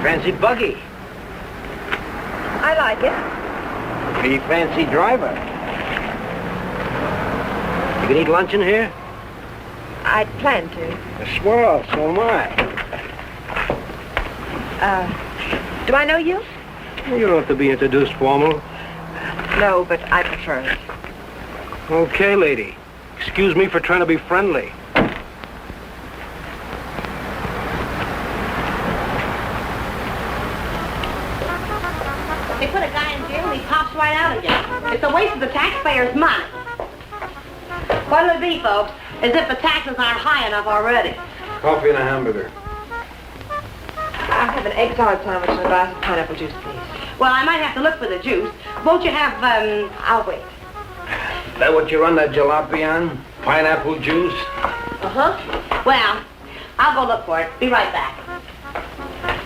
Fancy buggy. I like it. Pretty fancy driver. You can eat lunch in here? I'd plan to. Swell, so am I. Do I know you? You don't have to be introduced formal. No, but I prefer it. Okay, lady. Excuse me for trying to be friendly. They put a guy in jail and he pops right out again. It's a waste of the taxpayers' money. What'll it be, folks? As if the taxes aren't high enough already. Coffee and a hamburger. I'll have an egg salad sandwich and a glass of pineapple juice, please. Well, I might have to look for the juice. Won't you have, I'll wait. Is that what you run that jalopy on? Pineapple juice? Uh-huh. Well, I'll go look for it. Be right back.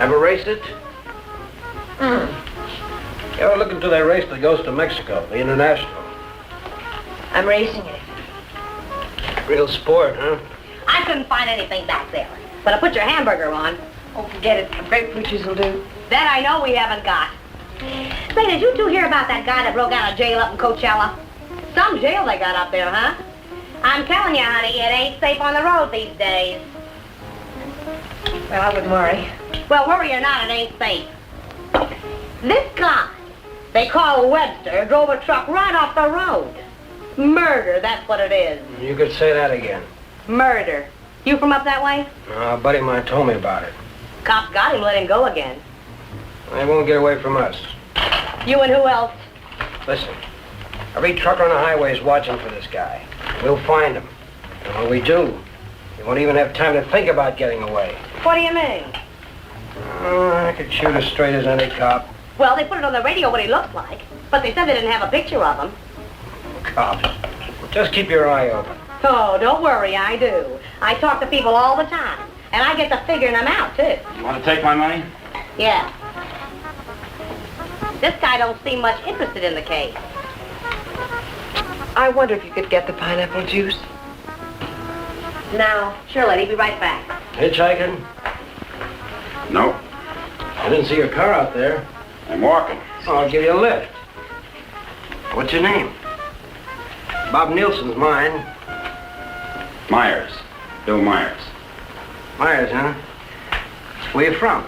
Ever race it? You ever look into that race that goes to Mexico, the International? I'm racing it. Real sport, huh? I couldn't find anything back there. But I put your hamburger on. Oh, forget it. Grapefruit juice will do. That I know we haven't got. Say, did you two hear about that guy that broke out of jail up in Coachella? Some jail they got up there, huh? I'm telling you, honey, it ain't safe on the road these days. Well, I wouldn't worry. Well, worry or not, it ain't safe. This guy, they call Webster, drove a truck right off the road. Murder, that's what it is. You could say that again. Murder. You from up that way? A buddy of mine told me about it. Cops got him, let him go again. They won't get away from us. You and who else? Listen, every trucker on the highway is watching for this guy. We'll find him. And when we do, he won't even have time to think about getting away. What do you mean? I could shoot as straight as any cop. Well, they put it on the radio what he looks like, but they said they didn't have a picture of him. Cops. Just keep your eye open. Oh, don't worry, I do. I talk to people all the time, and I get to figuring them out, too. You want to take my money? Yeah. This guy don't seem much interested in the case. I wonder if you could get the pineapple juice. Now, sure, lady, be right back. Hitchhiking? No. I didn't see your car out there. I'm walking. Oh, I'll give you a lift. What's your name? Bob Nielsen's mine. Myers. Bill Myers. Myers, huh? Where you from?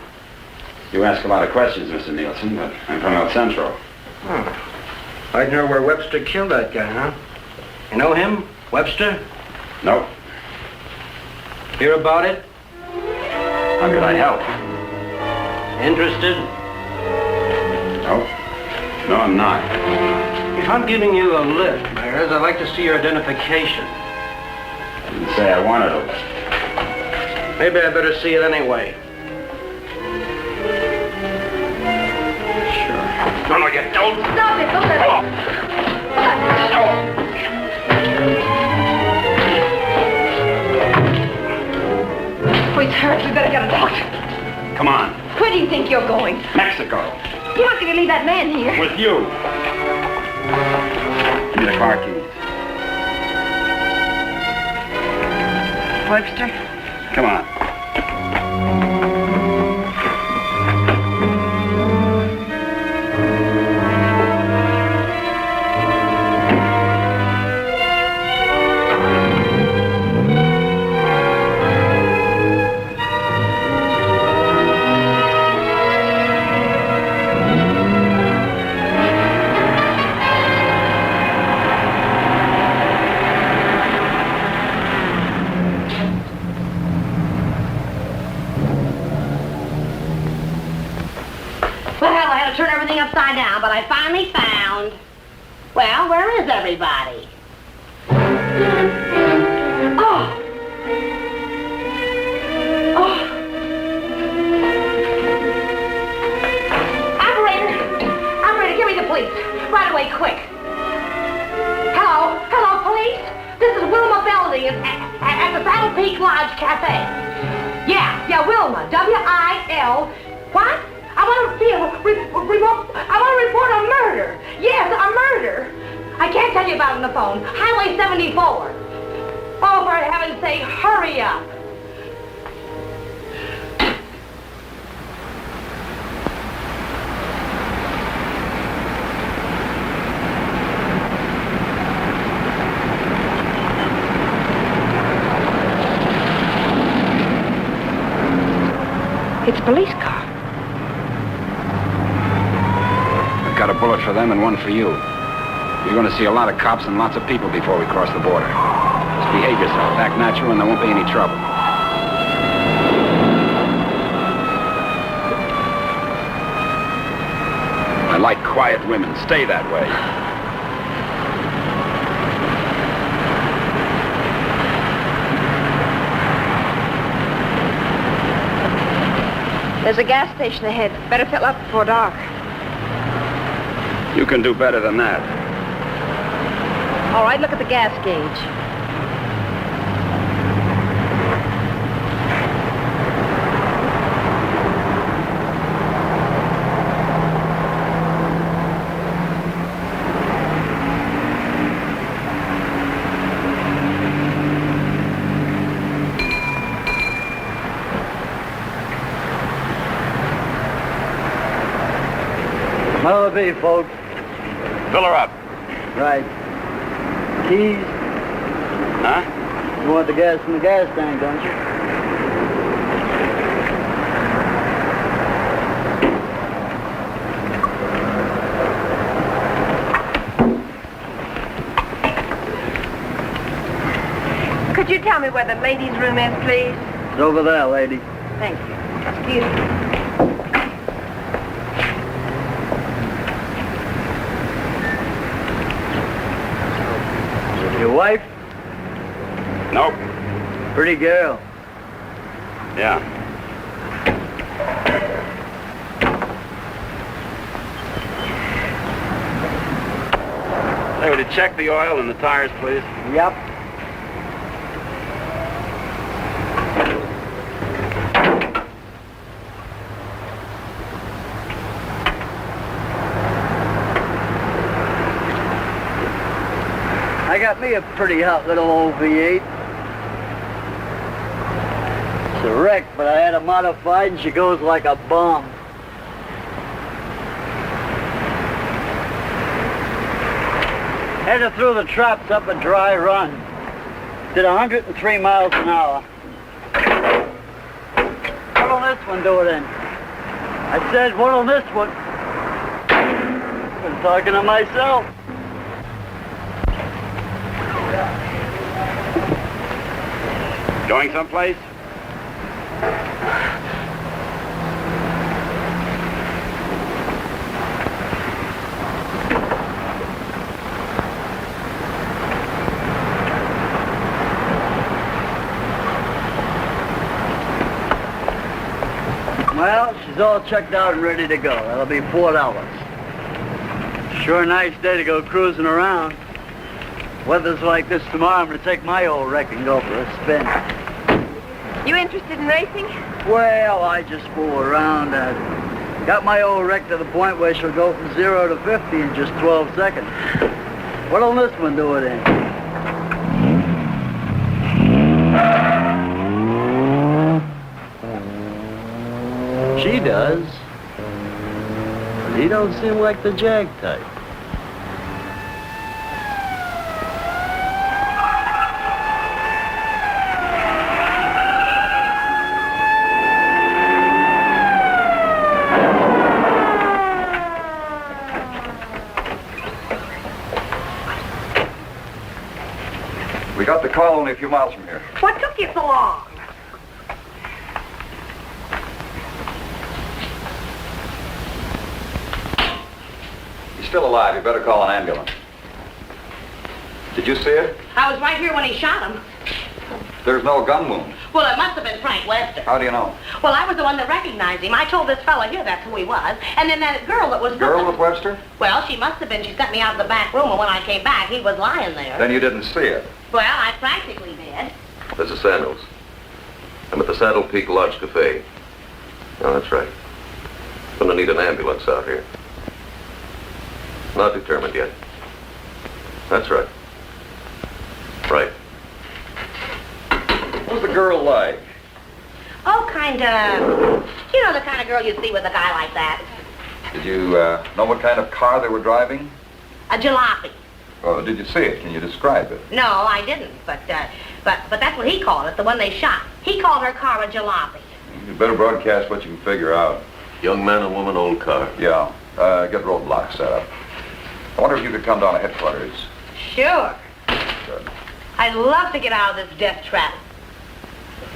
You ask a lot of questions, Mr. Nielsen, but I'm from El Centro. Oh. I'd know where Webster killed that guy, huh? You know him? Webster? Nope. Hear about it? How could I help? Interested? Nope. No, I'm not. If I'm giving you a lift, Myers, I'd like to see your identification. I didn't say I wanted a lift. Maybe I better see it anyway. Sure. No, you don't. Stop it, don't let Oh. Oh, he's hurt. We better get a doctor. Come on. Where do you think you're going? Mexico. You're not going to leave that man here. With you. Give me the car keys. Webster? Come on. Turn everything upside down, but I finally found... Well, where is everybody? Oh! Oh! Operator! Operator, give me the police. Right away, quick. Hello? Hello, police? This is Wilma Belding at the Saddle Peak Lodge Cafe. Yeah, Wilma. W-I-L. What? I want to report a murder. Yes, a murder. I can't tell you about it on the phone. Highway 74. Oh, for heaven's sake, hurry up. It's a police car. I've got a bullet for them and one for you. You're going to see a lot of cops and lots of people before we cross the border. Just behave yourself, act natural, and there won't be any trouble. I like quiet women. Stay that way. There's a gas station ahead. Better fill up before dark. You can do better than that. All right, look at the gas gauge. That'll be, folks. Fill her up. Right. Keys. Huh? You want the gas in the gas tank, don't you? Could you tell me where the ladies' room is, please? It's over there, lady. Thank you. Excuse me. Your wife? Nope. Pretty girl. Yeah. Hey, would you check the oil and the tires, please? Yep. I got me a pretty hot little old V8. It's a wreck, but I had it modified and she goes like a bomb. Headed through the traps up a dry run. Did 103 miles an hour. What'll this one do it in? I said, what'll this one? I'm talking to myself. Going someplace? Well, she's all checked out and ready to go. That'll be $4. Sure nice day to go cruising around. Weather's like this tomorrow, I'm going to take my old wreck and go for a spin. You interested in racing? Well, I just fool around. Got my old wreck to the point where she'll go from 0 to 50 in just 12 seconds. What'll this one do it in? She does. But he don't seem like the Jag type. We got the call only a few miles from here. What took you so long? He's still alive. You better call an ambulance. Did you see it? I was right here when he shot him. There's no gun wound. Well, it must have been Frank Webster. How do you know? Well, I was the one that recognized him. I told this fella here that's who he was. And then that girl that was... Girl with Webster? Well, she must have been. She sent me out of the back room, and when I came back, he was lying there. Then you didn't see it. Well, I practically did. This is Samuels. I'm at the Saddle Peak Lodge Cafe. Oh, that's right. Gonna need an ambulance out here. Not determined yet. That's right. Right. What's the girl like? Oh, kind of... You know the kind of girl you'd see with a guy like that. Did you know what kind of car they were driving? A jalopy. Oh, did you see it? Can you describe it? No, I didn't. But that's what he called it, the one they shot. He called her car a jalopy. You better broadcast what you can figure out. Young man and woman, old car. Yeah. Get roadblocks set up. I wonder if you could come down to headquarters. Sure. Good. I'd love to get out of this death trap.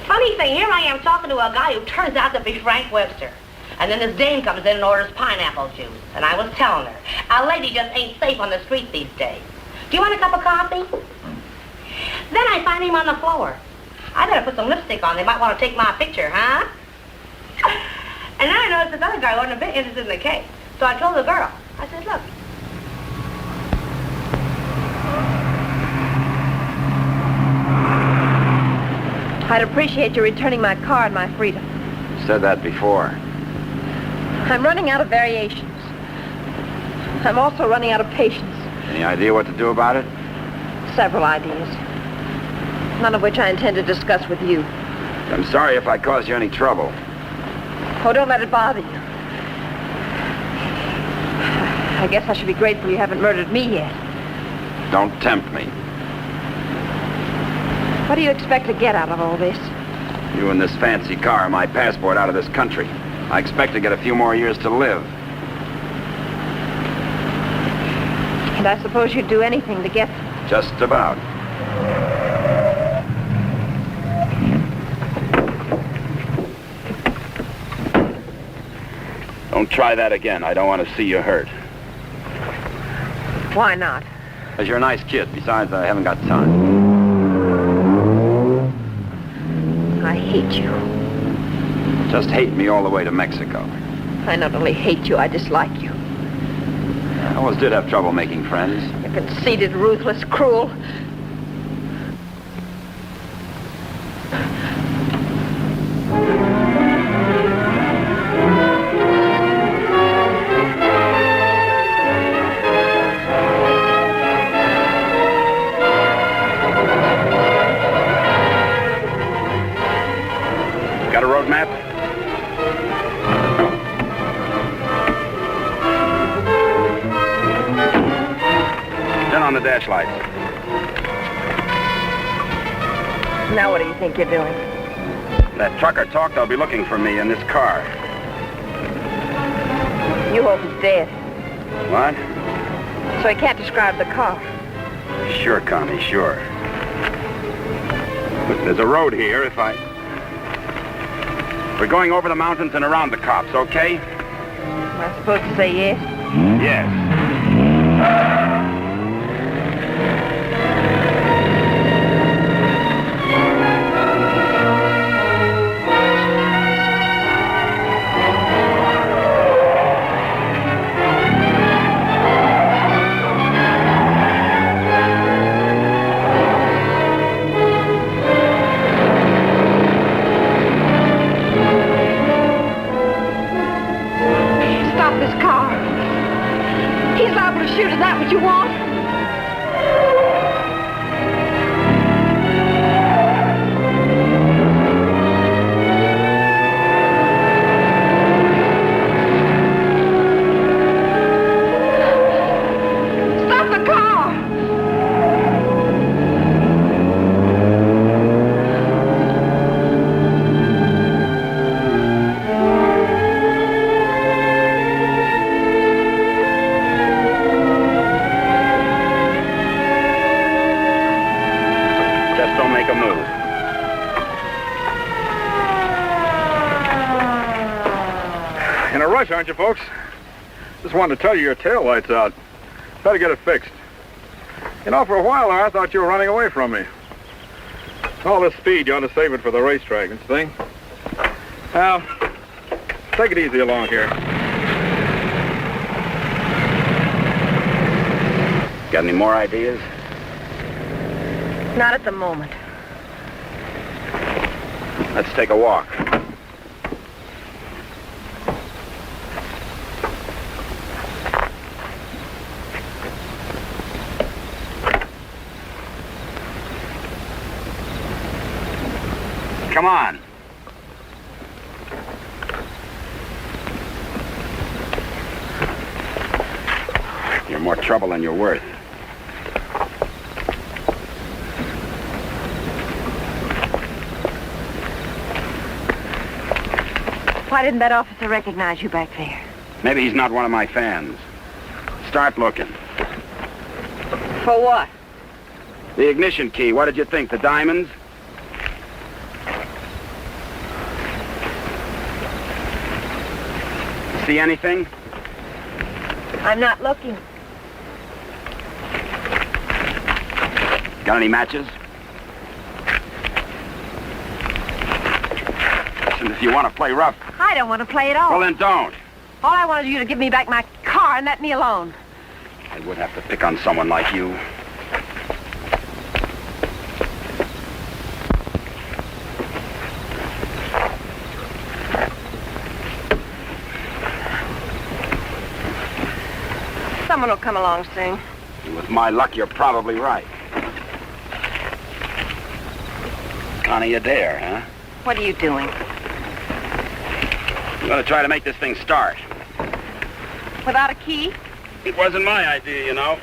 Funny thing, here I am talking to a guy who turns out to be Frank Webster. And then this dame comes in and orders pineapple juice. And I was telling her, a lady just ain't safe on the street these days. Do you want a cup of coffee? Then I find him on the floor. I better put some lipstick on. They might want to take my picture, huh? And then I noticed this other guy wasn't a bit interested in the case. So I told the girl, I said, look. I'd appreciate you returning my car and my freedom. Said that before. I'm running out of variations. I'm also running out of patience. Any idea what to do about it? Several ideas. None of which I intend to discuss with you. I'm sorry if I caused you any trouble. Oh, don't let it bother you. I guess I should be grateful you haven't murdered me yet. Don't tempt me. What do you expect to get out of all this? You and this fancy car are my passport out of this country. I expect to get a few more years to live. And I suppose you'd do anything to get them. Just about. Don't try that again. I don't want to see you hurt. Why not? Because you're a nice kid. Besides, I haven't got time. I hate you. Just hate me all the way to Mexico. I not only hate you, I dislike you. I always did have trouble making friends. You're conceited, ruthless, cruel. Got a road map? Turn on the dash lights. Now what do you think you're doing? That trucker talked they'll be looking for me in this car. You hope he's dead, What? so he can't describe the car. Sure, Connie, sure. Look, there's a road here We're going over the mountains and around the cops, okay? Am I supposed to say yes? Yes. Stop this car. He's liable to shoot. Is that what you want? Stop the car! Just don't make a move. In a rush, aren't you, folks? Just wanted to tell you your tail light's out. Better get it fixed. You know, for a while there, I thought you were running away from me. All this speed, you ought to save it for the racetrack and thing. Al, take it easy along here. Got any more ideas? Not at the moment. Let's take a walk. Come on. You're more trouble than you're worth. Why didn't that officer recognize you back there? Maybe he's not one of my fans. Start looking. For what? The ignition key, what did you think? The diamonds? See anything? I'm not looking. Got any matches? Listen, if you want to play rough, I don't want to play at all. well then don't. All I wanted you to give me back my car and let me alone. I would have to pick on someone like you. Someone will come along soon. And with my luck, you're probably right. Connie, you dare, huh? What are you doing? I'm gonna try to make this thing start. Without a key? It wasn't my idea, you know.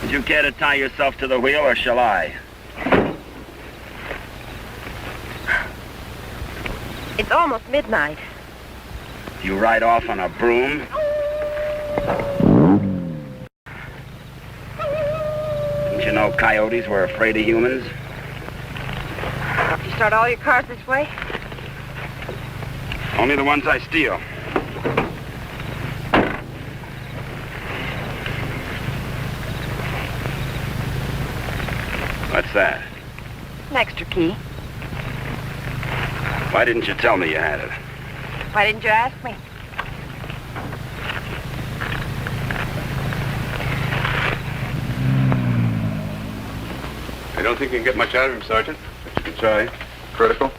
Would you care to tie yourself to the wheel, or shall I? It's almost midnight. You ride off on a broom? Didn't you know coyotes were afraid of humans? You start all your cars this way? Only the ones I steal. What's that? An extra key. Why didn't you tell me you had it? Why didn't you ask me? I don't think you can get much out of him, Sergeant. But you can try. Critical?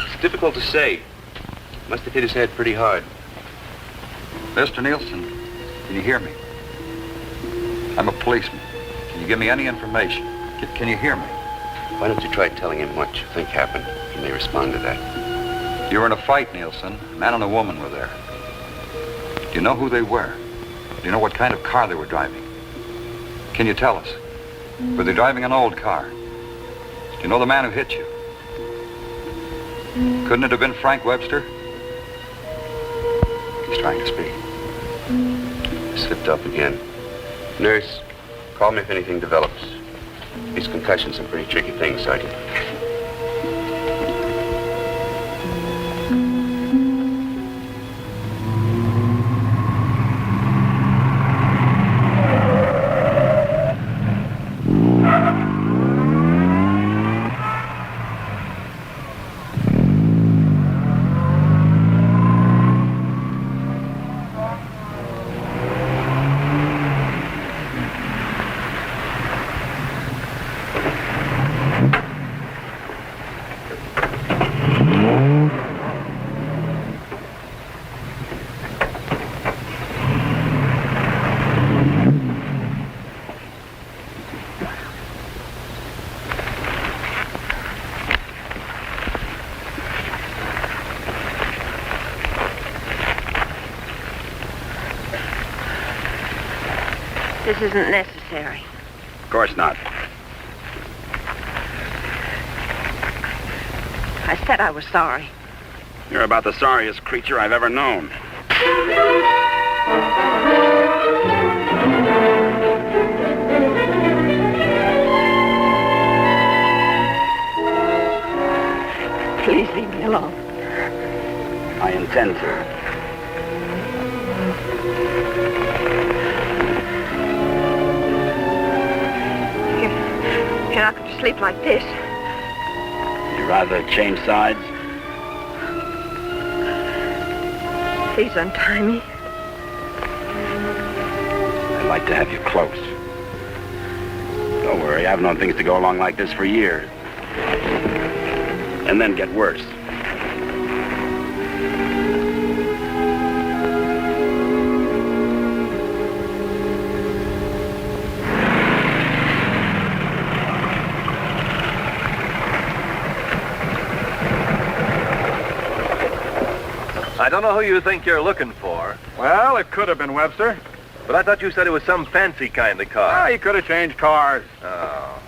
It's difficult to say. Must have hit his head pretty hard. Mr. Nielsen, can you hear me? I'm a policeman. Can you give me any information? Can you hear me? Why don't you try telling him what you think happened? He may respond to that. You were in a fight, Nielsen. A man and a woman were there. Do you know who they were? Do you know what kind of car they were driving? Can you tell us? Were they driving an old car? Do you know the man who hit you? Couldn't it have been Frank Webster? He's trying to speak. Slipped up again. Nurse, call me if anything develops. These concussions are pretty tricky things, Sergeant. This isn't necessary. Of course not. I said I was sorry. You're about the sorriest creature I've ever known. Please leave me alone. I intend to. sleep like this. You'd rather change sides? Please untie me. I'd like to have you close. Don't worry, I've known things to go along like this for years. And then get worse. I don't know who you think you're looking for, Well, it could have been Webster. but I thought you said it was some fancy kind of car. Ah, he could have changed cars. Oh.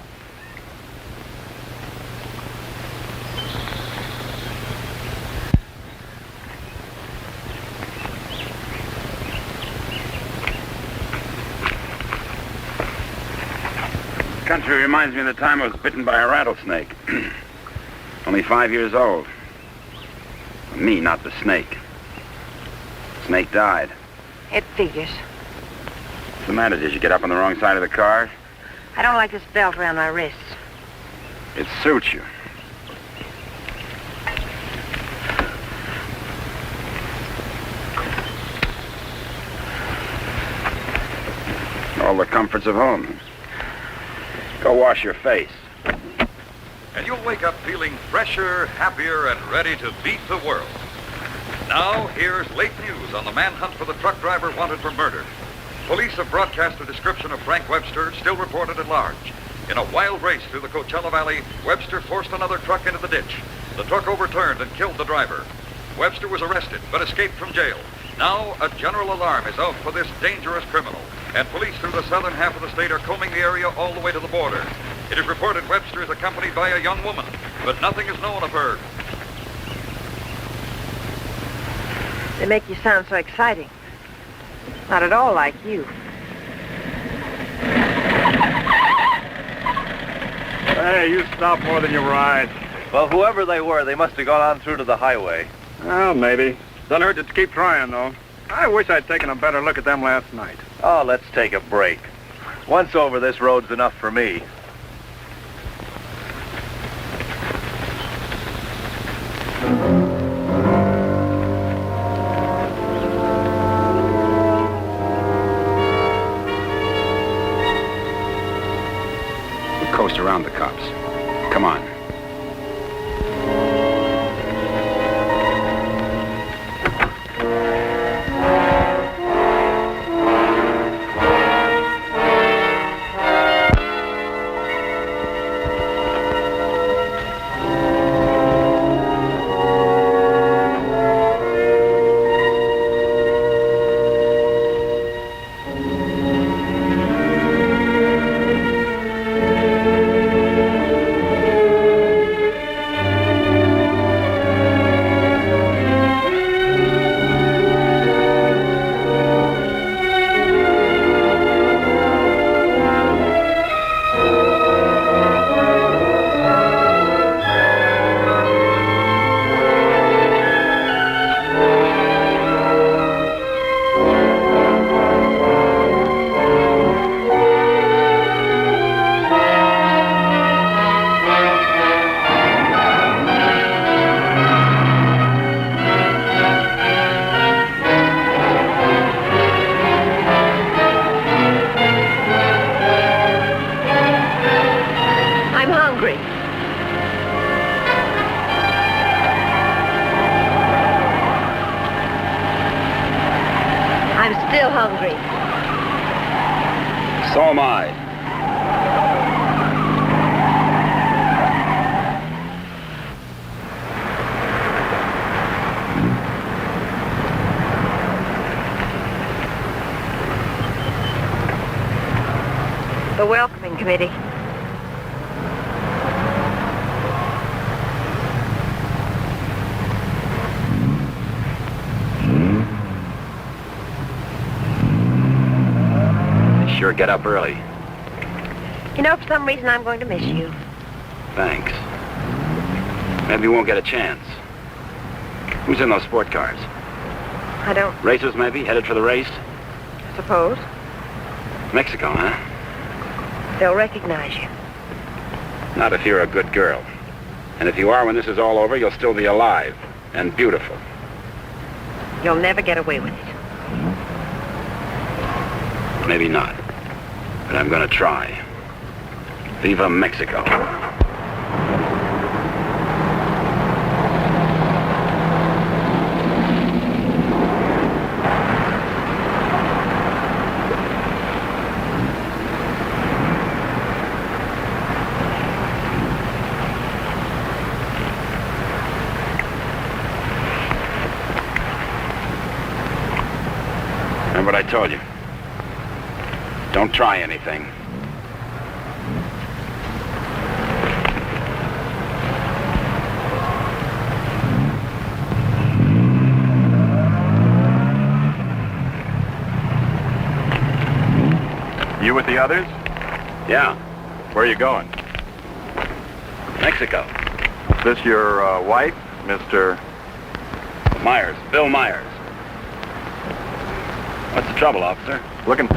Country reminds me of the time I was bitten by a rattlesnake. Only 5 years old. Me, not the snake. Snake died. It figures. What's the matter? Did you get up on the wrong side of the car? I don't like this belt around my wrists. It suits you. All the comforts of home. Go wash your face. And you'll wake up feeling fresher, happier, and ready to beat the world. Now, here's late news on the manhunt for the truck driver wanted for murder. Police have broadcast a description of Frank Webster, still reported at large. In a wild race through the Coachella Valley, Webster forced another truck into the ditch. The truck overturned and killed the driver. Webster was arrested, but escaped from jail. Now, a general alarm is out for this dangerous criminal, and police through the southern half of the state are combing the area all the way to the border. It is reported Webster is accompanied by a young woman, but nothing is known of her. They make you sound so exciting. Not at all like you. Hey, you stop more than you ride. Well, whoever they were, they must have gone on through to the highway. Well, maybe. Doesn't hurt to keep trying, though. I wish I'd taken a better look at them last night. Oh, let's take a break. Once over, this road's enough for me. We'll coast around the cops. Come on. Still hungry. So am I. The welcoming committee. Sure get up early. You know, for some reason I'm going to miss you. Thanks. Maybe you won't get a chance. Who's in those sport cars? I don't Racers, maybe? Headed for the race? suppose. Mexico, huh? They'll recognize you. Not if you're a good girl. And if you are, when this is all over, you'll still be alive and beautiful. You'll never get away with it. Maybe not. But I'm gonna try. Viva Mexico. Remember what I told you? Don't try anything. You with the others? Yeah, Where are you going? Mexico. Is this your wife, Mr. Myers, Bill Myers. What's the trouble, officer? Looking...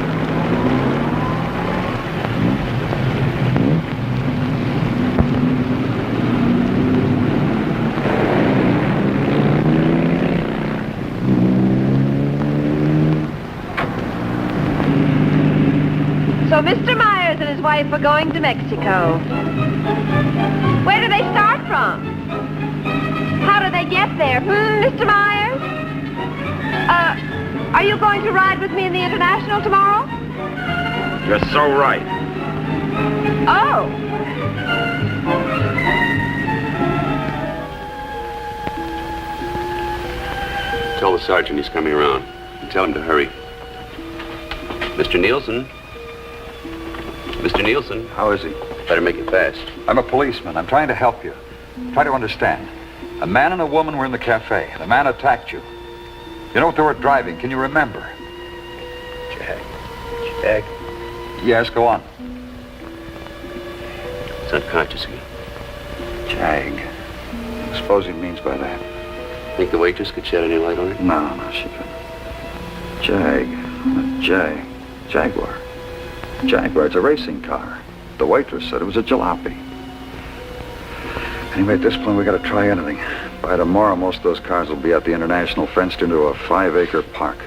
So Mr. Myers and his wife are going to Mexico. Where do they start from? How do they get there? Mr. Myers? Are you going to ride with me in the International tomorrow? You're so right. Oh. Tell the sergeant he's coming around. And tell him to hurry. Mr. Nielsen? Mr. Nielsen? How is he? Better make it fast. I'm a policeman. I'm trying to help you. Try to understand. A man and a woman were in the cafe. The man attacked you. You know what they were driving? Can you remember? Jag. Yes, go on. It's unconscious again. Jag. I suppose he means by that. Think the waitress could shed any light on it? No, she couldn't. Jaguar. Jaguar, it's a racing car. The waitress said it was a jalopy. Anyway, at this point, we gotta try anything. By tomorrow, most of those cars will be at the International, fenced into a 5-acre park.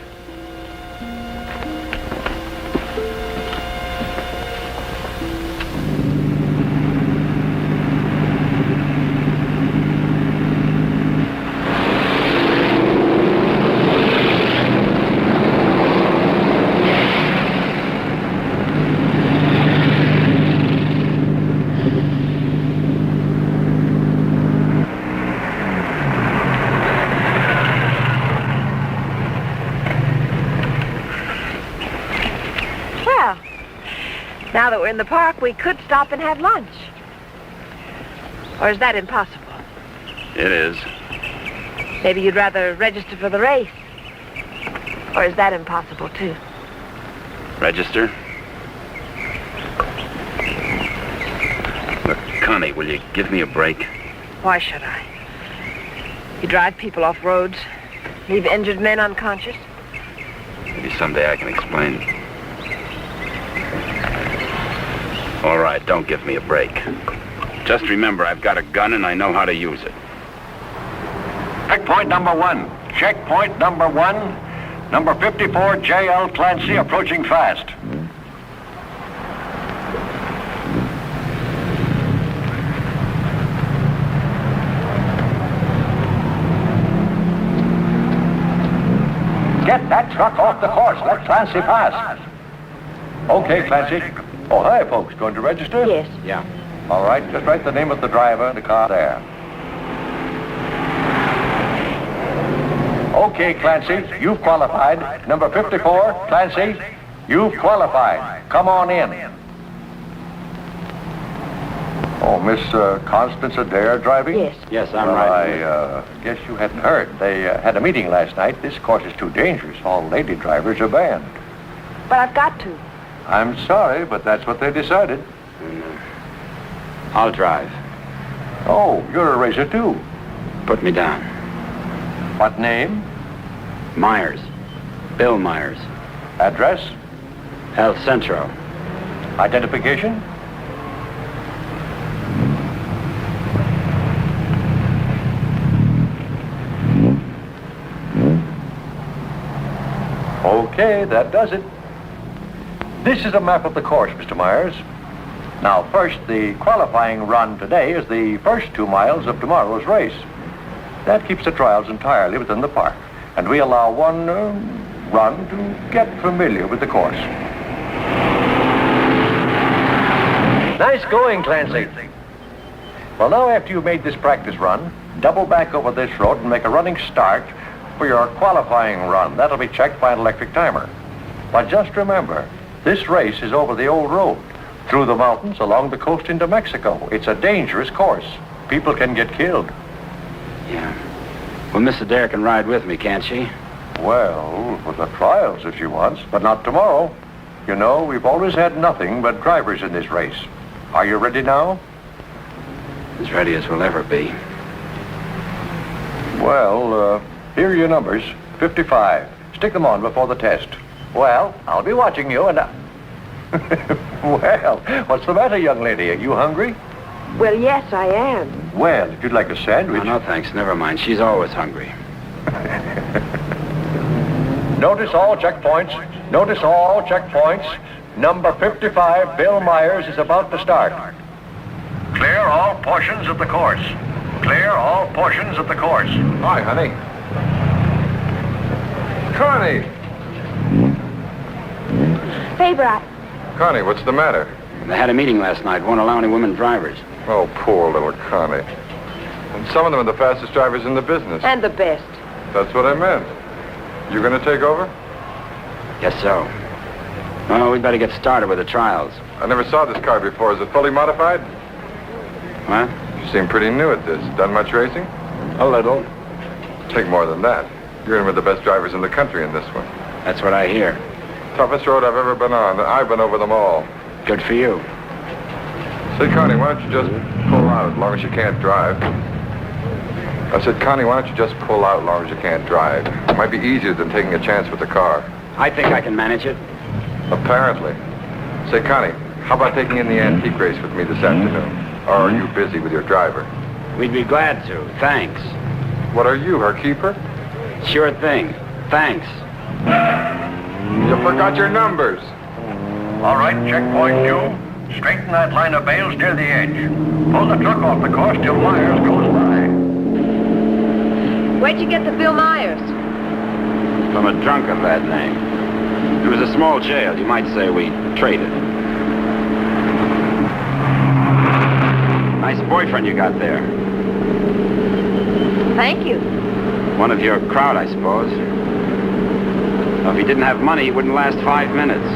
Now that we're in the park, we could stop and have lunch. Or is that impossible? It is. Maybe you'd rather register for the race. Or is that impossible, too? Register? Look, Connie, will you give me a break? Why should I? You drive people off roads, leave injured men unconscious. Maybe someday I can explain. All right, don't give me a break. Just remember, I've got a gun and I know how to use it. Checkpoint number 1. Checkpoint number 1. Number 54, J.L. Clancy, approaching fast. Get that truck off the course. Let Clancy pass. Okay, Clancy. Oh, hi, folks. Going to register? Yes. Yeah. All right, just write the name of the driver and the car there. Okay, Clancy, you've qualified. Number 54, Clancy, you've qualified. Come on in. Oh, Miss Constance Adair driving? Yes. Yes, I'm Well, right. I guess you hadn't heard. They had a meeting last night. This course is too dangerous. All lady drivers are banned. But I've got to. I'm sorry, but that's what they decided. I'll drive. Oh, you're a racer, too. Put me down. What name? Myers. Bill Myers. Address? El Centro. Identification? Okay, that does it. This is a map of the course, Mr. Myers. Now, first, the qualifying run today is the first 2 miles of tomorrow's race. That keeps the trials entirely within the park, and we allow one run to get familiar with the course. Nice going, Clancy. Well, now after you've made this practice run, double back over this road and make a running start for your qualifying run. That'll be checked by an electric timer. But just remember, this race is over the old road, through the mountains, along the coast into Mexico. It's a dangerous course. People can get killed. Yeah. Well, Miss Adair can ride with me, can't she? Well, for the trials if she wants, but not tomorrow. You know, we've always had nothing but drivers in this race. Are you ready now? As ready as we'll ever be. Well, here are your numbers. 55. Stick them on before the test. Well, I'll be watching you and Well, what's the matter, young lady? Are you hungry? Well, yes, I am. Well, if you'd like a sandwich... No, thanks. Never mind. She's always hungry. Notice all checkpoints. Notice all checkpoints. Number 55, Bill Myers, is about to start. Clear all portions of the course. Clear all portions of the course. Hi, honey. Connie! Faber, Connie, what's the matter? They had a meeting last night. Won't allow any women drivers. Oh, poor little Connie. And some of them are the fastest drivers in the business. And the best. That's what I meant. You gonna take over? Guess so. Well, we'd better get started with the trials. I never saw this car before. Is it fully modified? What? You seem pretty new at this. Done much racing? A little. Take more than that. You're in with the best drivers in the country in this one. That's what I hear. Toughest road I've ever been on. I've been over them all. Good for you. Say, Connie, why don't you just pull out as long as you can't drive? I said, Connie, why don't you just pull out as long as you can't drive? It might be easier than taking a chance with the car. I think I can manage it. Apparently. Say, Connie, how about taking in the antique race with me this afternoon? Or are you busy with your driver? We'd be glad to. Thanks. What are you, her keeper? Sure thing. Thanks. You forgot your numbers. All right, checkpoint 2. Straighten that line of bales near the edge. Pull the truck off the course till Myers goes by. Where'd you get the Bill Myers? From a drunk of that name. It was a small jail. You might say we traded. Nice boyfriend you got there. Thank you. One of your crowd, I suppose. Well, if he didn't have money, he wouldn't last 5 minutes.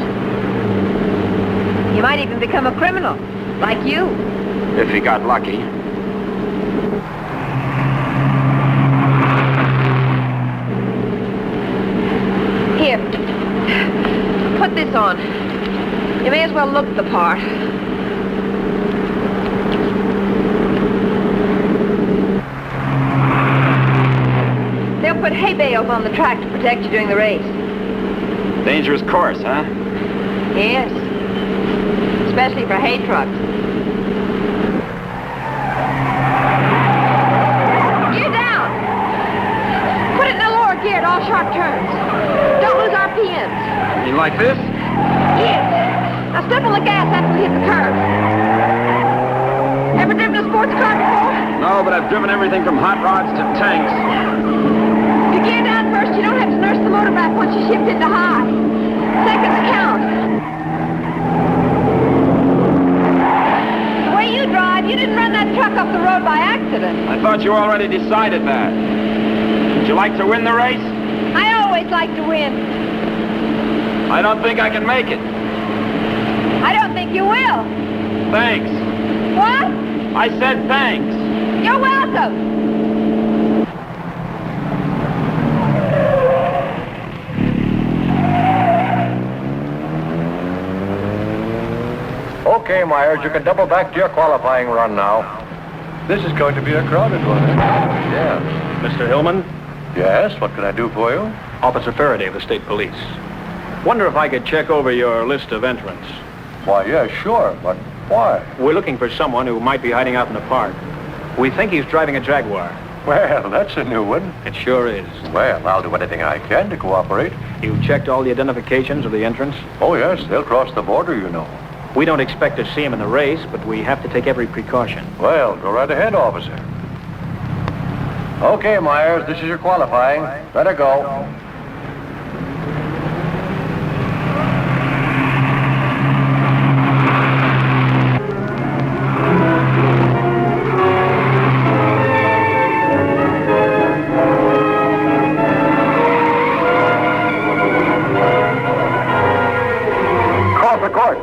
You might even become a criminal, like you. If he got lucky. Here. Put this on. You may as well look the part. They'll put hay bales on the track to protect you during the race. Dangerous course, huh? Yes. Especially for hay trucks. Gear down! Put it in the lower gear at all sharp turns. Don't lose RPMs. You like this? Yes. Now step on the gas after we hit the curve. Ever driven a sports car before? No, but I've driven everything from hot rods to tanks. You gear down first. You don't have to nurse the motor back once you shift into high. Seconds count. The way you drive, you didn't run that truck off the road by accident. I thought you already decided that. Would you like to win the race? I always like to win. I don't think I can make it. I don't think you will. Thanks. What? I said thanks. You're welcome. Okay, Myers, you can double back to your qualifying run now. This is going to be a crowded one, eh? Yeah. Mr. Hillman? Yes, what can I do for you? Officer Faraday of the State Police. Wonder if I could check over your list of entrants. Why, yeah, sure, but why? We're looking for someone who might be hiding out in the park. We think he's driving a Jaguar. Well, that's a new one. It sure is. Well, I'll do anything I can to cooperate. You checked all the identifications of the entrants? Oh, yes, they'll cross the border, you know. We don't expect to see him in the race, but we have to take every precaution. Well, go right ahead, officer. Okay, Myers, this is your qualifying. Let her go.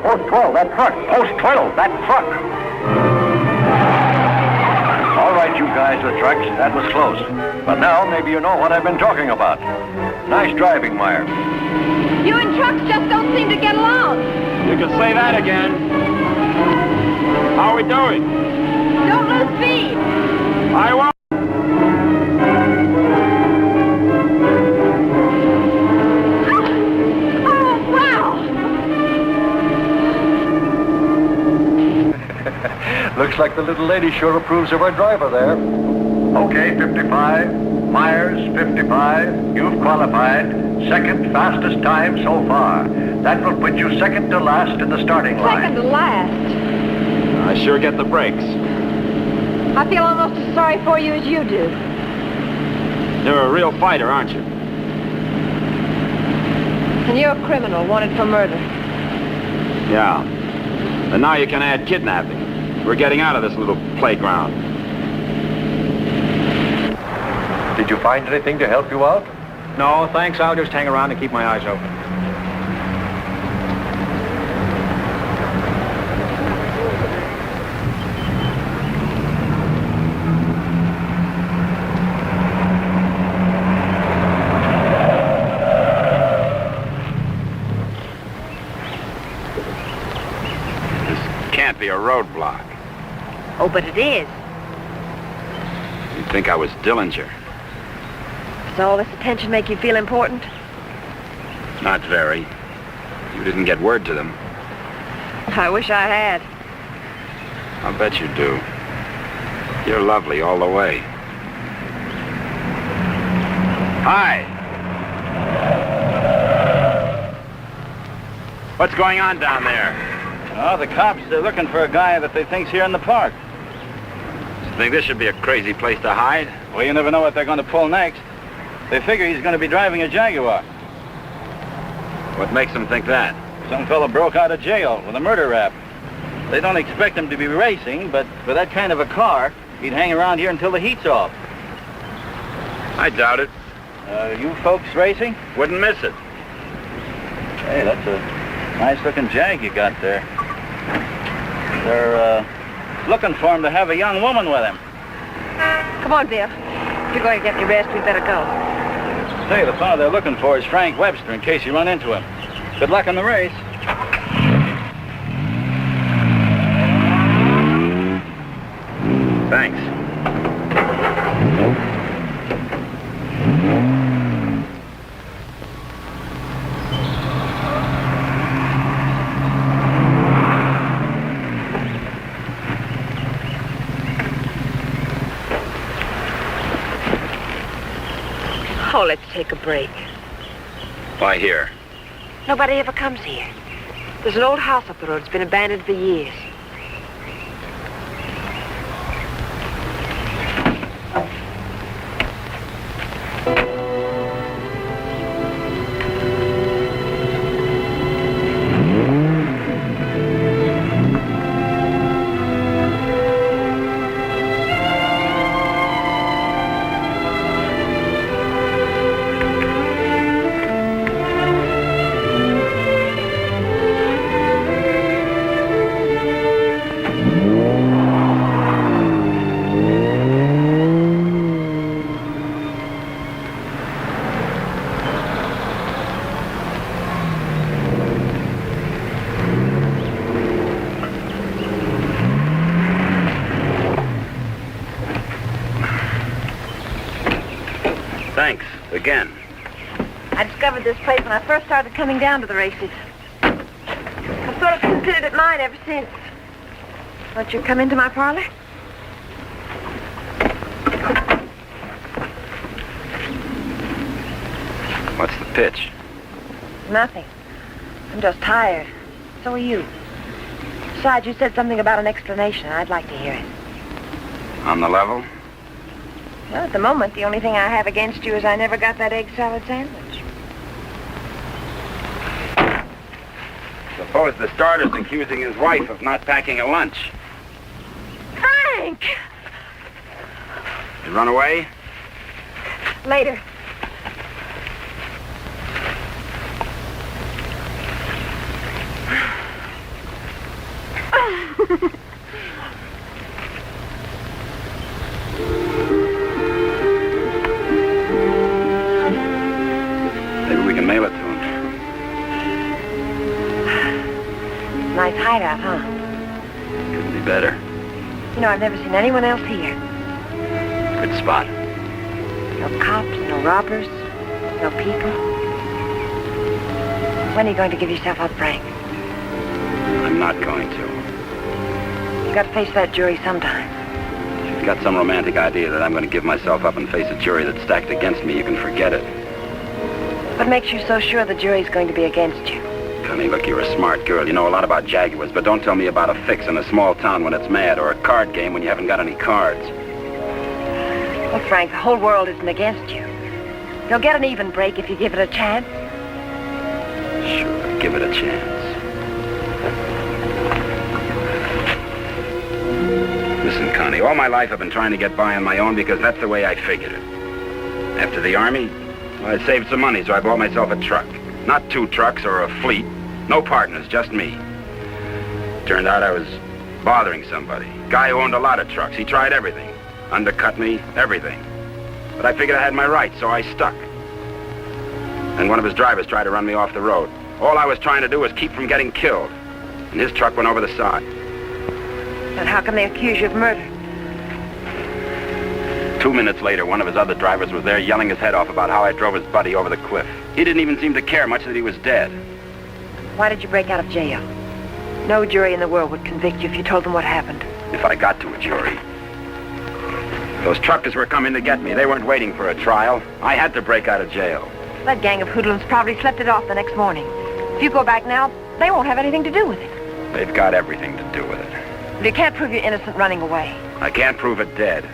Post 12, that truck. Post 12, that truck. All right, you guys with trucks, that was close. But now maybe you know what I've been talking about. Nice driving, Meyer. You and trucks just don't seem to get along. You can say that again. How are we doing? Don't lose speed. I won't. Oh, wow. Looks like the little lady sure approves of our driver there. Okay, 55. Myers, 55. You've qualified. Second fastest time so far. That will put you second to last in the starting line. Second to last. I sure get the breaks. I feel almost as sorry for you as you do. You're a real fighter, aren't you? And you're a criminal wanted for murder. Yeah. And now you can add kidnapping. We're getting out of this little playground. Did you find anything to help you out? No, thanks. I'll just hang around and keep my eyes open. This can't be a roadblock. Oh, but it is. You'd think I was Dillinger. Does all this attention make you feel important? Not very. You didn't get word to them. I wish I had. I'll bet you do. You're lovely all the way. Hi. What's going on down there? Oh, the cops, they're looking for a guy that they think's here in the park. You think this should be a crazy place to hide? Well, you never know what they're going to pull next. They figure he's going to be driving a Jaguar. What makes them think that? Some fellow broke out of jail with a murder rap. They don't expect him to be racing, but for that kind of a car, he'd hang around here until the heat's off. I doubt it. You folks racing? Wouldn't miss it. Hey, that's a nice-looking Jag you got there. They're looking for him to have a young woman with him. Come on, Bill. If you're going to get any rest, we'd better go. Say, the fellow they're looking for is Frank Webster, in case you run into him. Good luck in the race. Thanks. Oh, let's take a break. Why here? Nobody ever comes here. There's an old house up the road. It's been abandoned for years. Thanks. Again. I discovered this place when I first started coming down to the races. I've sort of considered it mine ever since. Won't you come into my parlor? What's the pitch? Nothing. I'm just tired. So are you. Besides, you said something about an explanation. I'd like to hear it. On the level? Well, at the moment, the only thing I have against you is I never got that egg salad sandwich. Suppose the starter's accusing his wife of not packing a lunch. Frank! You run away? Later. Maybe we can mail it to him. Nice hideout, huh? Couldn't be better. You know, I've never seen anyone else here. Good spot. No cops, no robbers, no people. When are you going to give yourself up, Frank? I'm not going to. You got to face that jury sometime. If you've got some romantic idea that I'm going to give myself up and face a jury that's stacked against me, you can forget it. What makes you so sure the jury's going to be against you? Connie, look, you're a smart girl. You know a lot about Jaguars, but don't tell me about a fix in a small town when it's mad, or a card game when you haven't got any cards. Well, Frank, the whole world isn't against you. You'll get an even break if you give it a chance. Sure, give it a chance. Listen, Connie, all my life I've been trying to get by on my own because that's the way I figured it. After the Army, well, I saved some money, so I bought myself a truck. Not 2 trucks or a fleet. No partners, just me. Turned out I was bothering somebody. Guy who owned a lot of trucks. He tried everything. Undercut me, everything. But I figured I had my rights, so I stuck. And one of his drivers tried to run me off the road. All I was trying to do was keep from getting killed. And his truck went over the side. But how can they accuse you of murder? 2 minutes later, one of his other drivers was there yelling his head off about how I drove his buddy over the cliff. He didn't even seem to care much that he was dead. Why did you break out of jail? No jury in the world would convict you if you told them what happened. If I got to a jury. Those truckers were coming to get me. They weren't waiting for a trial. I had to break out of jail. That gang of hoodlums probably slept it off the next morning. If you go back now, they won't have anything to do with it. They've got everything to do with it. But you can't prove you're innocent running away. I can't prove it dead.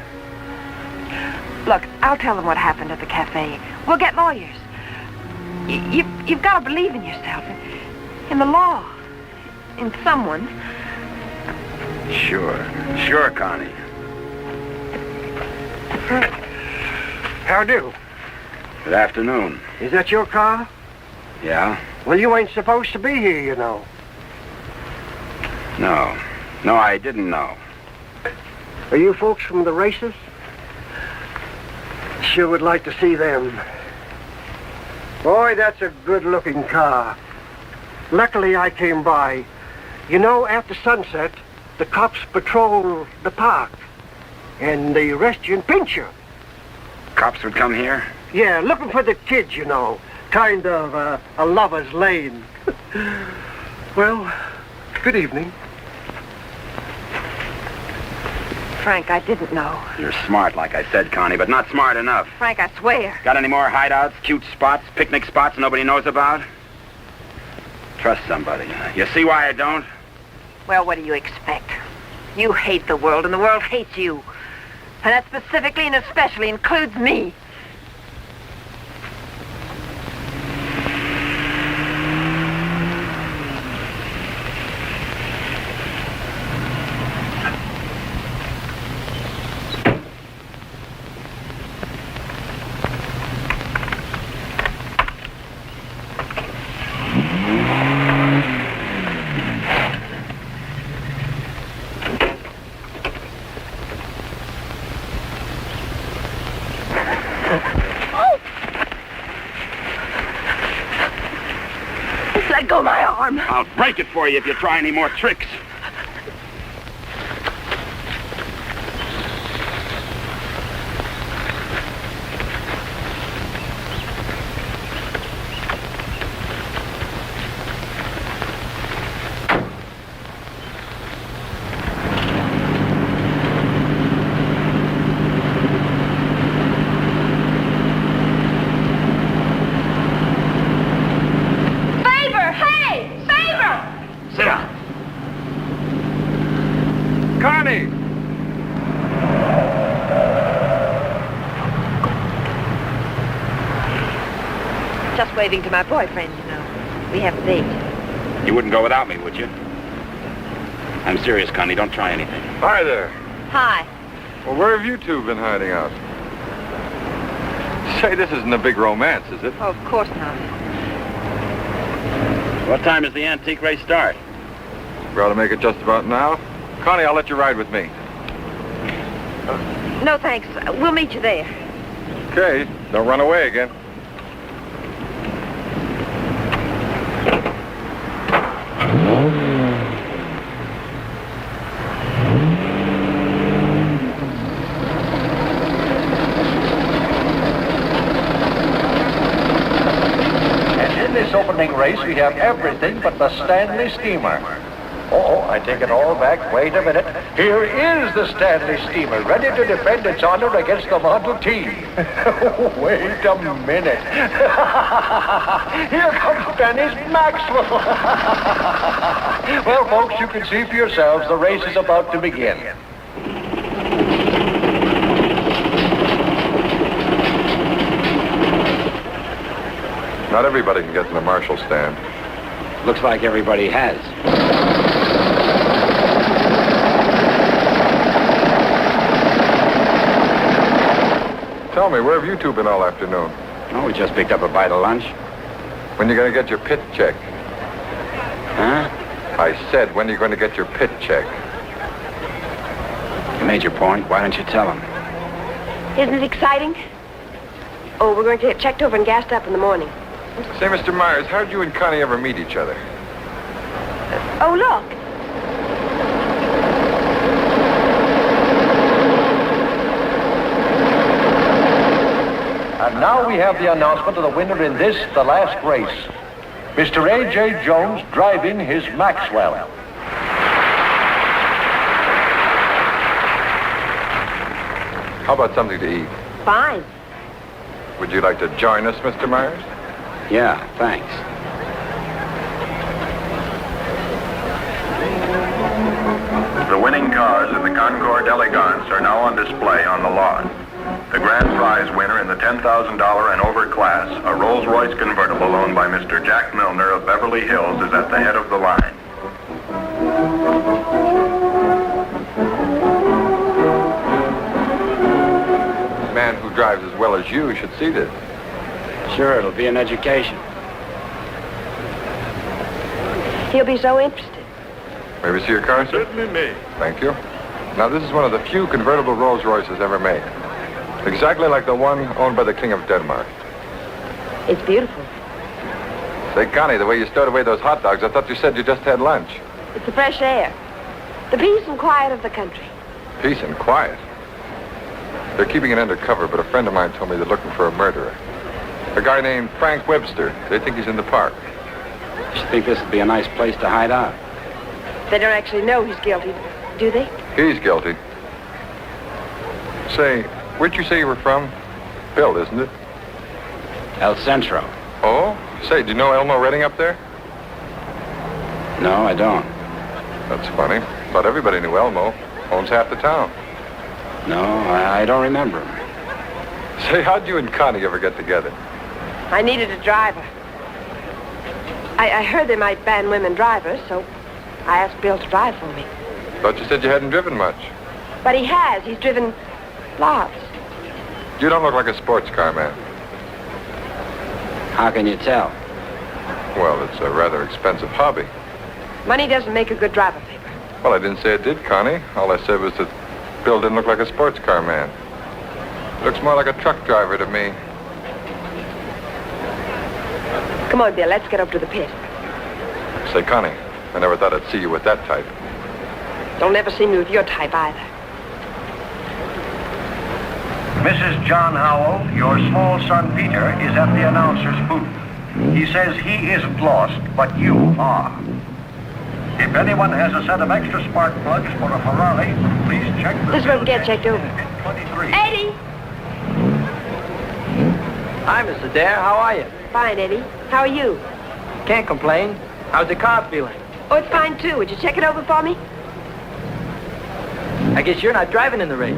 Look, I'll tell them what happened at the cafe. We'll get lawyers. You've got to believe in yourself, in the law, in someone. Sure, Connie. How do? Good afternoon. Is that your car? Yeah? Well, you ain't supposed to be here, you know. No, I didn't know. Are you folks from the races? Sure would like to see them. Boy, that's a good-looking car. Luckily, I came by. You know, after sunset, the cops patrol the park. And they arrest you and pinch you. Cops would come here? Yeah, looking for the kids, you know. Kind of a lover's lane. Well, good evening. Frank, I didn't know. You're smart, like I said, Connie, but not smart enough. Frank, I swear. Got any more hideouts, cute spots, picnic spots nobody knows about? Trust somebody. You see why I don't? Well, what do you expect? You hate the world, and the world hates you. And that specifically and especially includes me. Let go my arm. I'll break it for you if you try any more tricks. Just waving to my boyfriend, you know. We have a date. You wouldn't go without me, would you? I'm serious, Connie. Don't try anything. Hi there. Hi. Well, where have you two been hiding out? Say, this isn't a big romance, is it? Oh, of course not. What time does the antique race start? We ought to make it just about now. Connie, I'll let you ride with me. No, thanks. We'll meet you there. Okay, don't run away again. And in this opening race, we have everything but the Stanley steamer. Oh, I take it all back. Wait a minute. Here is the Stanley steamer, ready to defend its honor against the Model T. Wait a minute. Here comes Dennis Maxwell. Well, folks, you can see for yourselves the race is about to begin. Not everybody can get to the marshal stand. Looks like everybody has. Tell me, where have you two been all afternoon? Oh, we just picked up a bite of lunch. When you going to get your pit check? Huh? I said, when are you going to get your pit check? You made your point. Why don't you tell him? Isn't it exciting? Oh, we're going to get checked over and gassed up in the morning. Say, Mr. Myers, how'd you and Connie ever meet each other? Oh, look. And now we have the announcement of the winner in this, the last race. Mr. A.J. Jones driving his Maxwell. How about something to eat? Fine. Would you like to join us, Mr. Myers? Yeah, thanks. The winning cars in the Concours d'Elegance are now on display on the lawn. The grand prize winner in the $10,000 and over class, a Rolls-Royce convertible owned by Mr. Jack Milner of Beverly Hills, is at the head of the line. A man who drives as well as you should see this. Sure, it'll be an education. He'll be so interested. May we see your car, sir? Certainly may. Thank you. Now, this is one of the few convertible Rolls-Royces ever made. Exactly like the one owned by the King of Denmark. It's beautiful. Say, Connie, the way you stowed away those hot dogs, I thought you said you just had lunch. It's the fresh air. The peace and quiet of the country. Peace and quiet. They're keeping it undercover, but a friend of mine told me they're looking for a murderer. A guy named Frank Webster. They think he's in the park. You should think this would be a nice place to hide out. They don't actually know he's guilty, do they? He's guilty. Say, where'd you say you were from? Bill, isn't it? El Centro. Oh? Say, do you know Elmo Redding up there? No, I don't. That's funny. Thought everybody knew Elmo. Owns half the town. No, I don't remember him. Say, how'd you and Connie ever get together? I needed a driver. I heard they might ban women drivers, so I asked Bill to drive for me. Thought you said you hadn't driven much. But he has. He's driven lots. You don't look like a sports car man. How can you tell? Well, it's a rather expensive hobby. Money doesn't make a good driver, Faber. Well, I didn't say it did, Connie. All I said was that Bill didn't look like a sports car man. Looks more like a truck driver to me. Come on, Bill, let's get up to the pit. Say, Connie, I never thought I'd see you with that type. Don't ever see me with your type either. Mrs. John Howell, your small son Peter is at the announcer's booth. He says he isn't lost, but you are. If anyone has a set of extra spark plugs for a Ferrari, please check the... This is where we get checked over. 23. Eddie! Hi, Mrs. Adair. How are you? Fine, Eddie. How are you? Can't complain. How's the car feeling? Oh, it's fine, too. Would you check it over for me? I guess you're not driving in the race.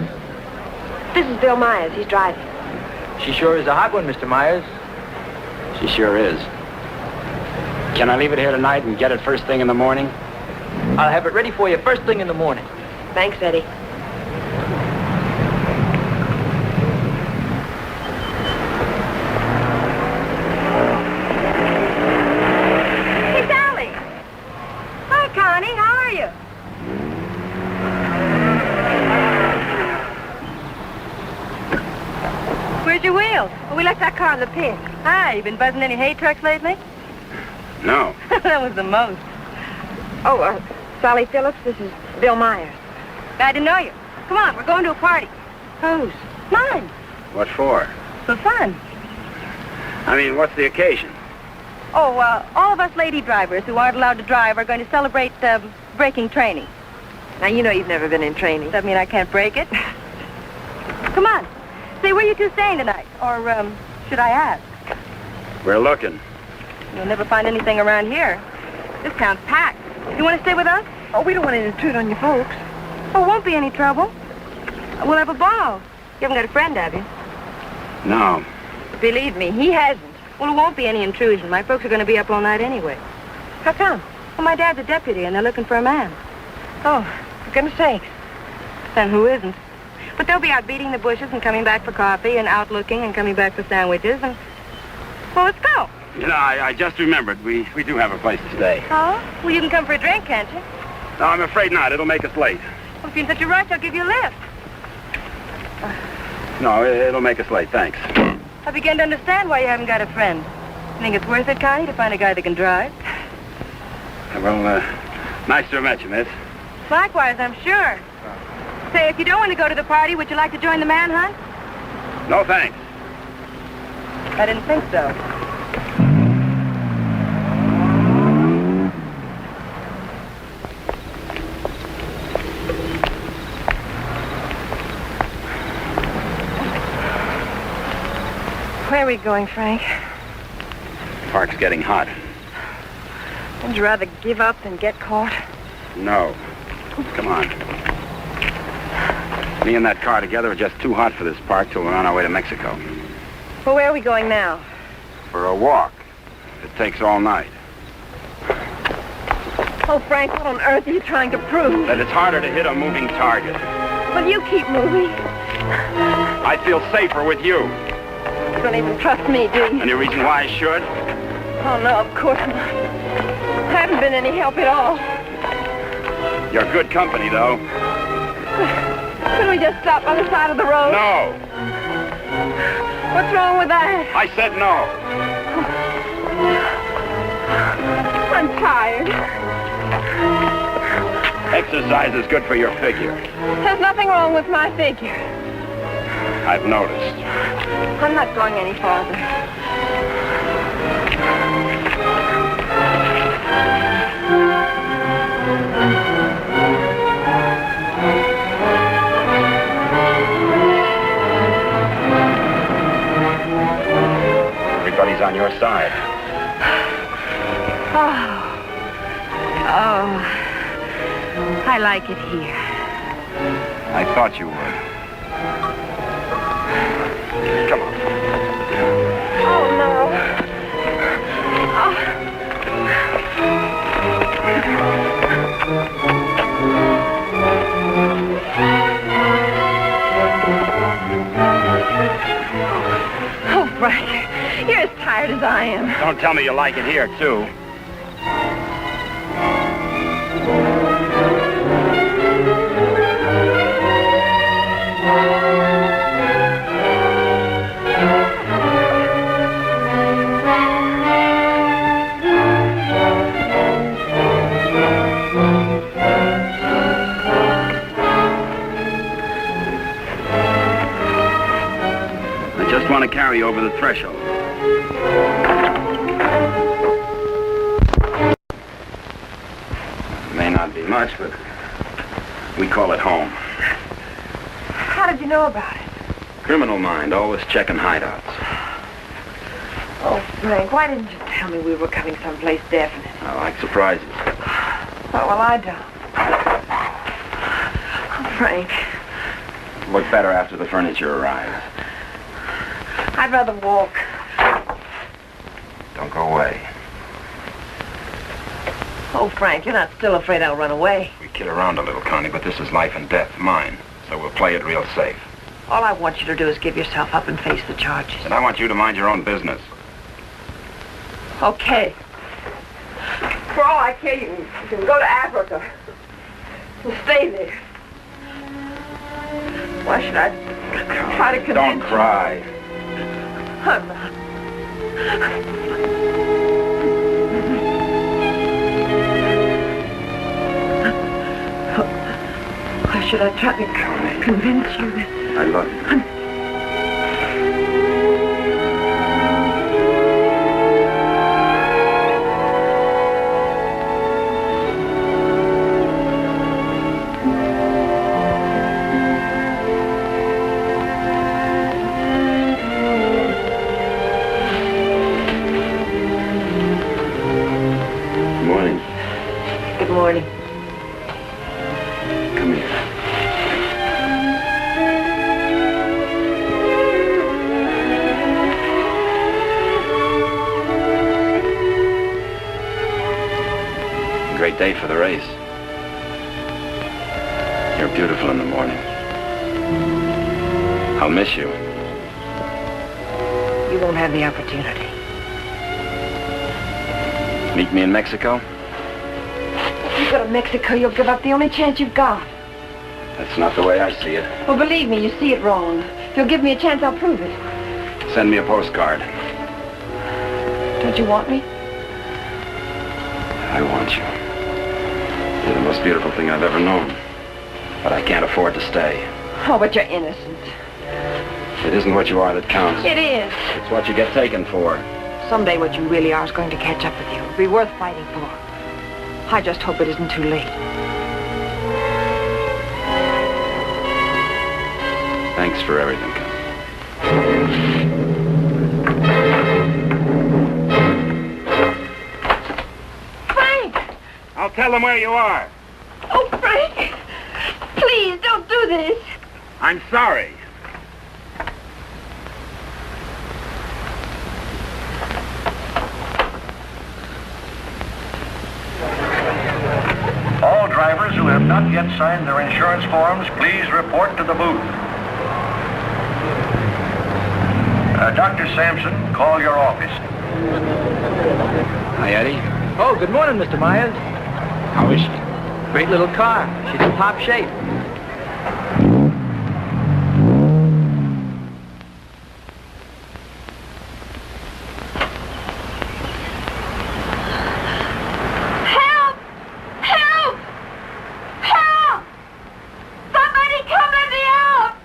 This is Bill Myers. He's driving. She sure is a hot one, Mr. Myers. She sure is. Can I leave it here tonight and get it first thing in the morning? I'll have it ready for you first thing in the morning. Thanks, Eddie. Hey, Sally. Hi, Connie. How are you? Where's your wheels? Well, we left that car in the pit. Hi, you been buzzing any hay trucks lately? No. That was the most. Oh, Sally Phillips, this is Bill Myers. Glad to know you. Come on, we're going to a party. Whose? Mine. What for? For fun. I mean, what's the occasion? Oh, all of us lady drivers who aren't allowed to drive are going to celebrate braking training. Now, you know you've never been in training. Does that mean I can't break it? Come on. Say, where you two staying tonight? Or, should I ask? We're looking. You'll never find anything around here. This town's packed. You want to stay with us? Oh, we don't want to intrude on you folks. Oh, won't be any trouble. We'll have a ball. You haven't got a friend, have you? No. Believe me, he hasn't. Well, it won't be any intrusion. My folks are going to be up all night anyway. How come? Well, my dad's a deputy, and they're looking for a man. Oh, for goodness sakes. Then who isn't? But they'll be out beating the bushes and coming back for coffee and out looking and coming back for sandwiches and... Well, let's go. You know, I just remembered. We do have a place to stay. Oh? Well, you can come for a drink, can't you? No, I'm afraid not. It'll make us late. Well, if you're in such a rush, I'll give you a lift. No, it'll make us late. Thanks. I begin to understand why you haven't got a friend. You think it's worth it, Connie, to find a guy that can drive? Well, nice to have met you, miss. Likewise, I'm sure. Say, if you don't want to go to the party, would you like to join the manhunt? No, thanks. I didn't think so. Where are we going, Frank? Park's getting hot. Wouldn't you rather give up than get caught? No. Come on. Me and that car together are just too hot for this park till we're on our way to Mexico. Well, where are we going now? For a walk. It takes all night. Oh, Frank, what on earth are you trying to prove? That it's harder to hit a moving target. Well, you keep moving. I feel safer with you. You don't even trust me, do you? Any reason why I should? Oh, no, of course not. I haven't been any help at all. You're good company, though. Couldn't we just stop on the side of the road? No. What's wrong with that? I said no. I'm tired. Exercise is good for your figure. There's nothing wrong with my figure. I've noticed. I'm not going any farther. Everybody's on your side. Oh, I like it here. I thought you would. Come on. Oh, no. Oh, Frank, you're as tired as I am. Don't tell me you like it here, too. I just want to carry you over the threshold. May not be much, but we call it home. How did you know about it? Criminal mind, always checking hideouts. Oh, Frank, why didn't you tell me we were coming someplace definite? I like surprises. Oh, well, I don't. Oh, Frank, Look better after the furniture arrives. I'd rather walk. Oh, Frank, you're not still afraid I'll run away. We kid around a little, Connie, but this is life and death, mine. So we'll play it real safe. All I want you to do is give yourself up and face the charges. And I want you to mind your own business. Okay. For all I care, you can go to Africa and stay there. Why should I try to convince Don't cry. I'm not. Why should I try to convince you that I love you. Good morning. Come here. Great day for the race. You're beautiful in the morning. I'll miss you. You won't have the opportunity. Meet me in Mexico? If you go to Mexico, you'll give up the only chance you've got. That's not the way I see it. Well, believe me, you see it wrong. If you'll give me a chance, I'll prove it. Send me a postcard. Don't you want me? I want you. You're the most beautiful thing I've ever known. But I can't afford to stay. Oh, but you're innocent. It isn't what you are that counts. It is. It's what you get taken for. Someday what you really are is going to catch up with you. It'll be worth fighting for. I just hope it isn't too late. Thanks for everything, Connie. Frank! I'll tell them where you are. Oh, Frank! Please, don't do this. I'm sorry. All drivers who have not yet signed their insurance forms, please report to the booth. Dr. Sampson, call your office. Hi, Eddie. Oh, good morning, Mr. Myers. How is she? Great little car. She's in top shape. Help! Help! Help! Somebody come let me out!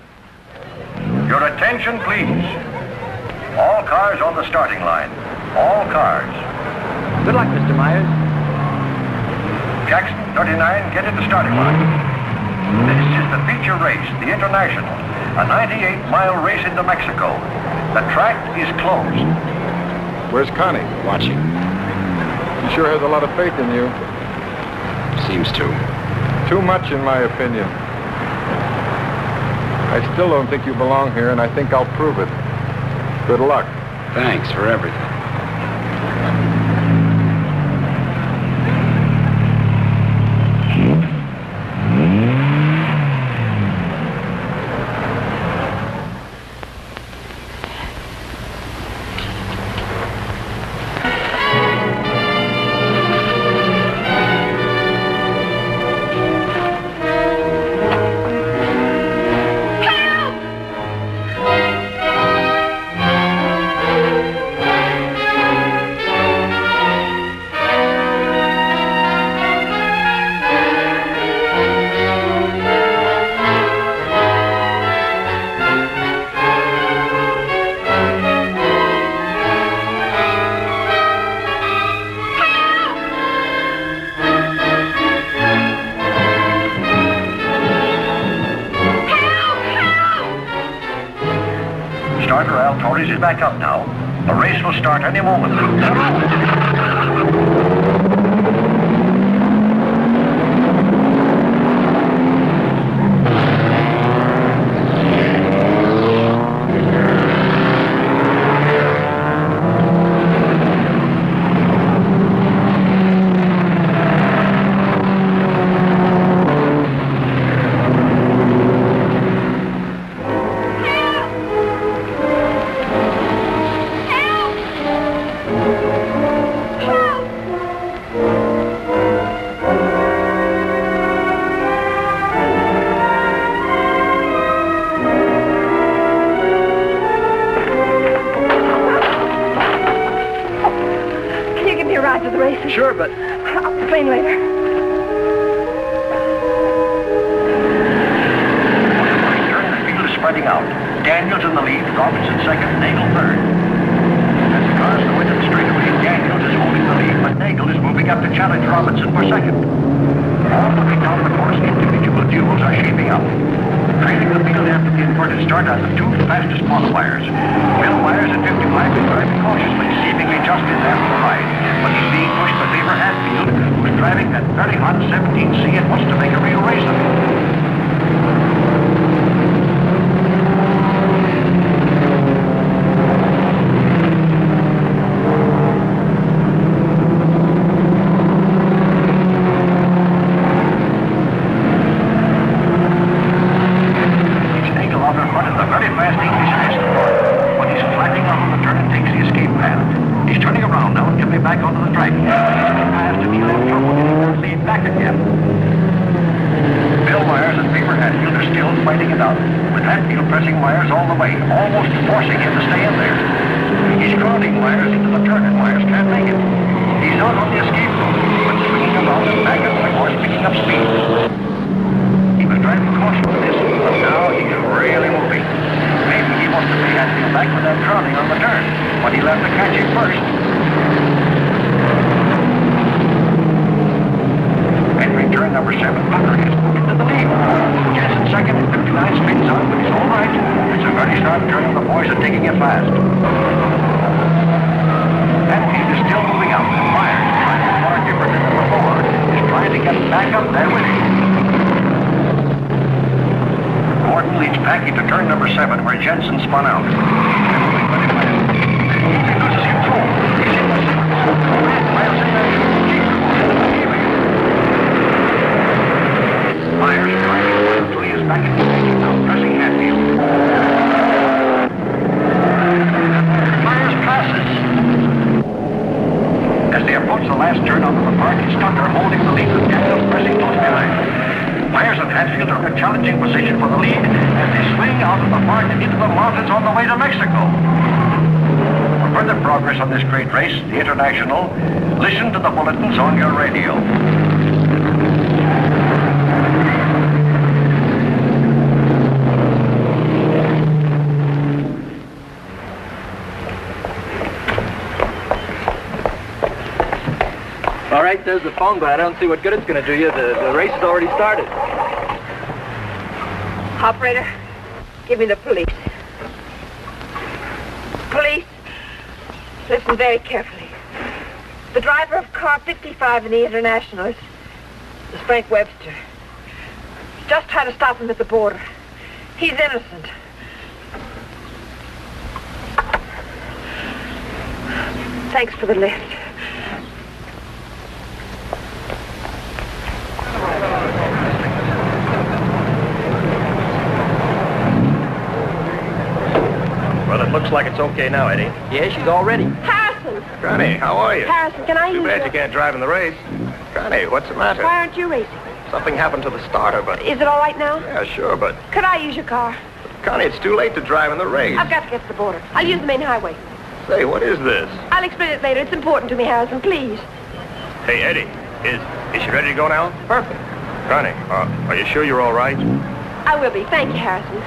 Your attention, please. All cars on the starting line. All cars. Good luck, Mr. Myers. Jackson, 39, get in the starting line. This is the feature race, the International, a 98-mile race into Mexico. The track is closed. Where's Connie? Watching. She sure has a lot of faith in you. Seems to. Too much, in my opinion. I still don't think you belong here, and I think I'll prove it. Good luck. Thanks for everything. Torres is back up now. The race will start any moment. to the races? Sure, but... I'll complain later. The field is spreading out. Daniels in the lead, Robinson second, Nagel third. As the cars go into the straightaway, Daniels is holding the lead, but Nagel is moving up to challenge Robinson for second. All the way down the course, individual duels are shaping up. Trailing the field after the inverted start are the two fastest qualifiers. Bill Myers at 55 is driving cautiously, seemingly just in there for the ride. But he's being pushed by Faber Hatfield, who's driving that very hot 17C and wants to make a real race of it. Listen to the bulletins on your radio. All right, there's the phone, but I don't see what good it's going to do you. The race has already started. Operator, give me the police. Police, listen very carefully. The driver of car 55 in the International is Frank Webster. Just tried to stop him at the border. He's innocent. Thanks for the lift. Well, it looks like it's okay now, Eddie. Yeah, she's all ready. Harrison! Connie, how are you? Harrison, can I use Too bad you can't drive in the race. Connie, what's the matter? Why aren't you racing? Something happened to the starter, but... Is it all right now? Yeah, sure, but... Could I use your car? Connie, it's too late to drive in the race. I've got to get to the border. I'll use the main highway. Say, what is this? I'll explain it later. It's important to me, Harrison, please. Hey, Eddie, is she ready to go now? Perfect. Connie, are you sure you're all right? I will be. Thank you, Harrison.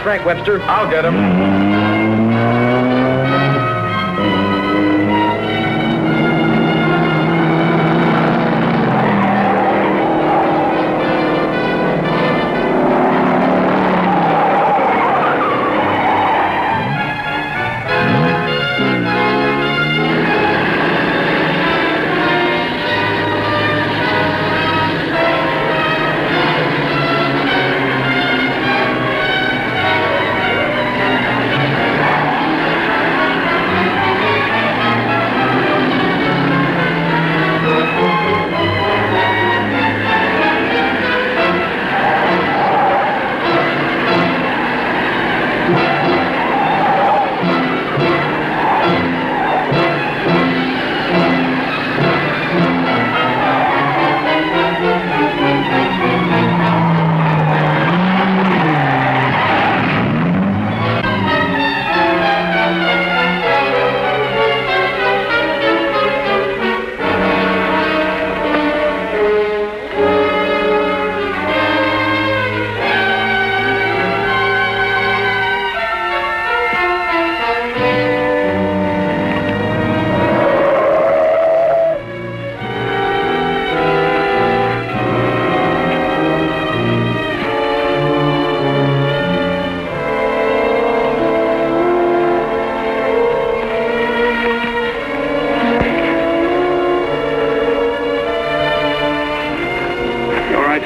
Frank Webster. I'll get him.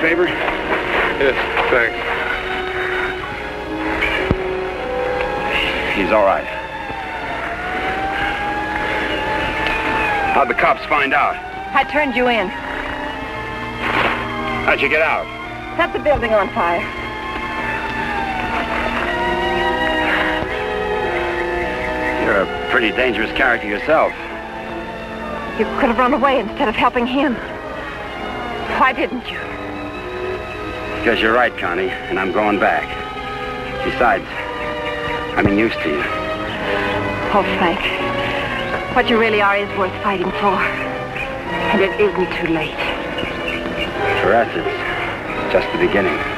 Faber? Yes, thanks. He's all right. How'd the cops find out? I turned you in. How'd you get out? Set the building on fire. You're a pretty dangerous character yourself. You could have run away instead of helping him. Why didn't you? Because you're right, Connie, and I'm going back. Besides, I'm in use to you. Oh, Frank, what you really are is worth fighting for. And it isn't too late. For us, it's just the beginning.